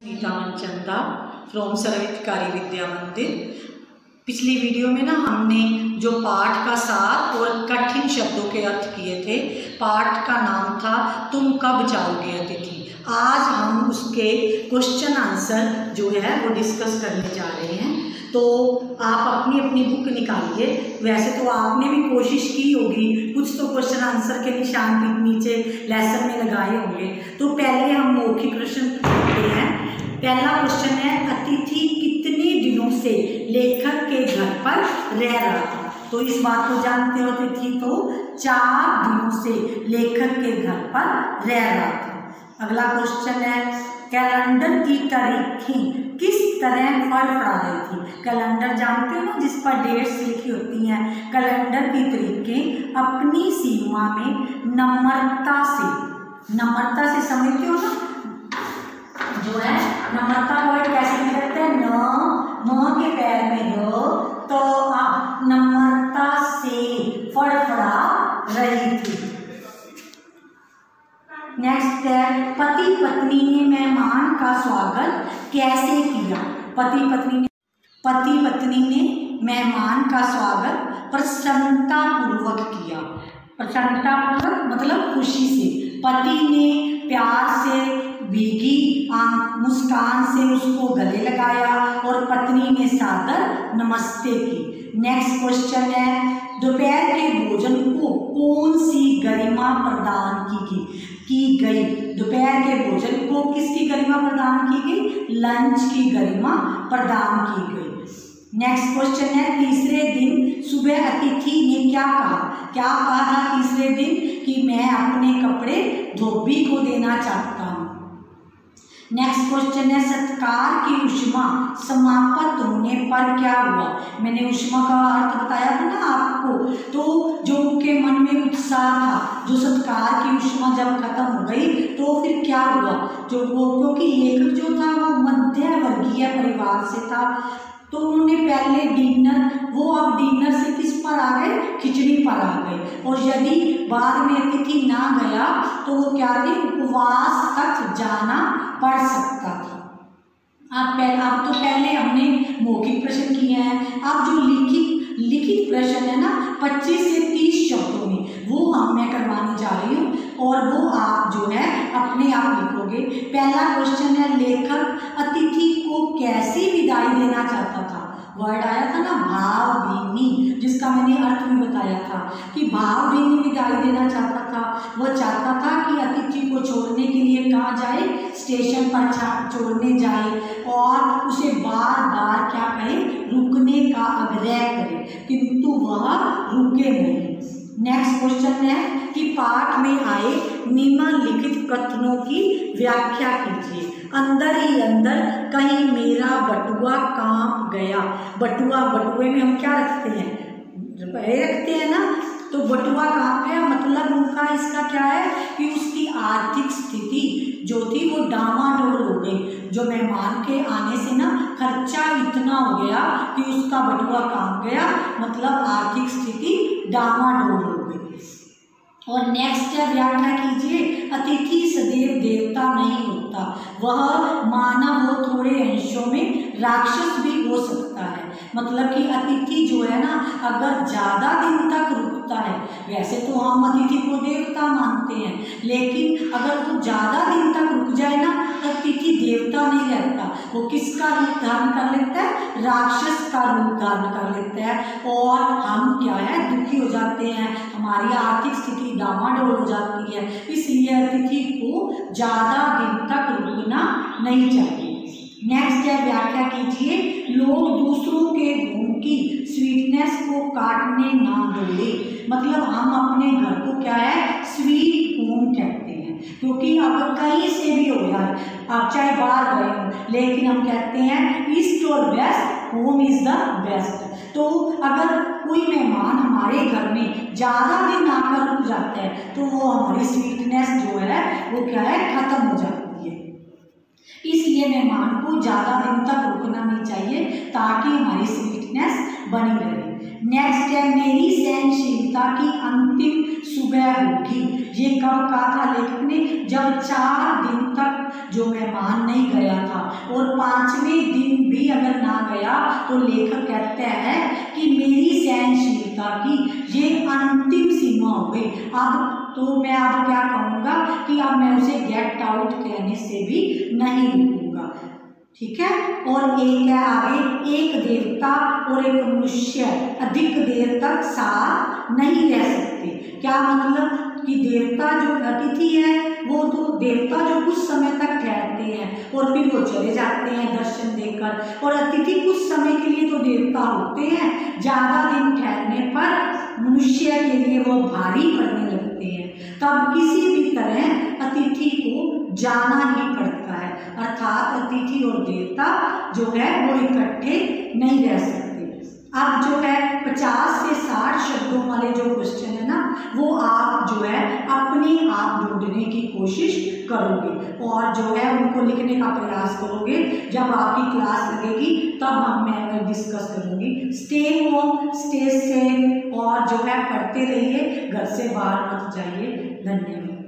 Nita Manchanda from सर्वहितकारी विद्या मंदिर। पिछली video में ना हमने जो पाठ का सार और कठिन शब्दों के अर्थ किए थे। पाठ का नाम था तुम कब जाओगे अतिथि। आज हम उसके क्वेश्चन आंसर जो है वो डिस्कस करने जा रहे हैं। तो आप अपनी अपनी बुक निकालिए। वैसे तो आपने भी कोशिश की होगी, कुछ तो क्वेश्चन आंसर के निशान भी नीचे लेसन में लगाए होंगे। तो पहले हम मौखिक प्रश्न करते हैं। पहला क्वेश्चन है, अतिथि कितने दिनों से लेखक के घर पर रह रहा था। तो इस बात को जानते हो, अतिथि तो 4 दिनों से लेखक के घर पर रह रहा था। अगला क्वेश्चन है, कैलेंडर की तारीखें किस तरह फड़फड़ा रही थी। कैलेंडर जानते हो ना, जिस पर डेट्स लिखी होती हैं। कैलेंडर की तारीखें अपनी सीमा में नम्रता से समझते हो ना, जो है नम्रता को कैसे लिखते हैं, न के पैर में रो, तो आप नम्रता से फड़फड़ा रही थी। नेक्स्ट है, पति पत्नी ने मेहमान का स्वागत कैसे किया। पति पत्नी ने मेहमान का स्वागत प्रसन्नता पूर्वक किया। प्रसन्नता पूर्वक मतलब खुशी से। पति ने प्यार से भीगी मुस्कान से उसको गले लगाया और पत्नी ने सादर नमस्ते की। नेक्स्ट क्वेश्चन है, दोपहर के भोजन को कौन सी गरिमा प्रदान की गई। दोपहर के भोजन को किसकी गरिमा प्रदान की गई, लंच की गरिमा प्रदान की गई। नेक्स्ट क्वेश्चन है, तीसरे दिन सुबह अतिथि ने क्या कहा था तीसरे दिन, कि मैं अपने कपड़े धोबी को देना चाहता हूँ। नेक्स्ट क्वेश्चन है, सत्कार की ऊष्मा समाप्त होने पर क्या हुआ। मैंने ऊष्मा का अर्थ बताया था ना आपको। तो जो उनके मन में उत्साह था, जो सत्कार की ऊष्मा जब खत्म हो गई तो फिर क्या हुआ, क्योंकि लेखक जो था वो मध्य वर्गीय परिवार से था, तो उन्होंने पहले अब डिनर से किस पर आ गए, खिचड़ी पर आ गए। और यदि बाद में अतिथि ना गया तो वो क्या थे, उपवास तक जाना पड़ सकता था। अब तो पहले हमने मौखिक प्रश्न किए हैं। अब जो लिखित प्रश्न है ना, 25 से 30 शब्दों में, वो मैं करवाने जा रही हूँ और वो आप जो है अपने आप लिखोगे। पहला क्वेश्चन है, लेखक अतिथि को कैसी विदाई देना चाहता था। वर्ड आया था ना भावभीनी, जिसका मैंने अर्थ भी बताया था कि भावभीनी विदाई देना चाहता था। वो चाहता था कि अतिथि को छोड़ने के लिए कहाँ जाए, स्टेशन पर छोड़ने जाए और उसे बार बार क्या कहे, रुकने का आग्रह करे, किंतु वह रुके नहीं। नेक्स्ट क्वेश्चन है कि पाठ में आए निम्नलिखित कथनों की व्याख्या कीजिए। अंदर ही अंदर कहीं मेरा बटुआ कांप गया। बटुए में हम क्या रखते हैं ना, तो बटुआ कांप गया मतलब उनका इसका क्या है कि उसकी आर्थिक स्थिति जो थी वो डामाडोल हो गई। जो मेहमान के आने से ना खर्चा इतना हो गया कि उसका बटुआ कांप गया, मतलब आर्थिक स्थिति डामाडोल हो गई। और नेक्स्ट है, व्याख्या कीजिए। अतिथि सदैव देवता नहीं होता, वह मानव हो, थोड़े अंशों में राक्षस भी हो सकता है। मतलब कि अतिथि जो है ना, अगर ज़्यादा दिन तक रुकता है, वैसे तो हम अतिथि को देवता मानते हैं, लेकिन अगर वो ज़्यादा दिन तक रुक जाए ना, तो अतिथि देवता नहीं रहता, वो किसका रूप धारण कर लेता है, राक्षस का रूप धारण कर लेता है। और हम क्या है, दुखी हो जाते हैं, हमारी आर्थिक स्थिति डामाडोल हो जाती है। इसलिए अतिथि को ज़्यादा दिन तक रुकना नहीं चाहिए। नेक्स्ट है, व्याख्या कीजिए। लोग दूसरों के गुण की स्वीटनेस को काटने ना दौड़े। मतलब हम अपने घर को क्या है, स्वीट होम कहते हैं, क्योंकि अब कहीं से भी हो जाए, आप चाहे बाहर गए हो, लेकिन हम कहते हैं ईस्ट और west, home is the best. तो अगर कोई मेहमान हमारे घर में ज़्यादा दिन आकर रुक जाता है तो वो हमारी स्वीटनेस जो है वो क्या है, खत्म हो जाती है। इसलिए मेहमान को ज़्यादा दिन तक रुकना नहीं चाहिए ताकि हमारी स्वीटनेस बनी रहे। नेक्स्ट है, मेरी सहनशीलता की अंतिम सुबह होगी। ये कब कहा था लेखक ने, जब 4 दिन तक जो मेहमान नहीं गया था, 5वें दिन भी अगर ना गया तो लेखक कहते हैं कि मेरी सहनशीलता की ये अंतिम सीमा हो गई। अब तो मैं अब क्या कहूँगा कि अब मैं उसे गेट आउट कहने से भी नहीं रुकूंगा। ठीक है। और एक है आगे, एक देवता और एक मनुष्य अधिक देर तक साथ नहीं रह सकते। क्या मतलब कि देवता जो अतिथि है वो तो देवता जो कुछ समय तक ठहरते हैं और फिर वो चले जाते हैं दर्शन देकर, और अतिथि कुछ समय के लिए तो देवता होते हैं, ज्यादा दिन ठहरने पर मनुष्य के लिए वो भारी पड़ने लगते हैं। तब किसी भी तरह अतिथि को जाना ही पड़ता है, अर्थात अतिथि और देवता जो है वो इकट्ठे नहीं रह सकते। अब जो है 50 से 60 शब्दों वाले जो क्वेश्चन है ना, वो आप जो है अपने आप ढूंढने की कोशिश करोगे और जो है उनको लिखने का प्रयास करोगे। जब आपकी क्लास लगेगी तब मैं डिस्कस करूंगी। स्टे होम, स्टे सेफ और जो है पढ़ते रहिए, घर से बाहर मत जाइए। धन्यवाद।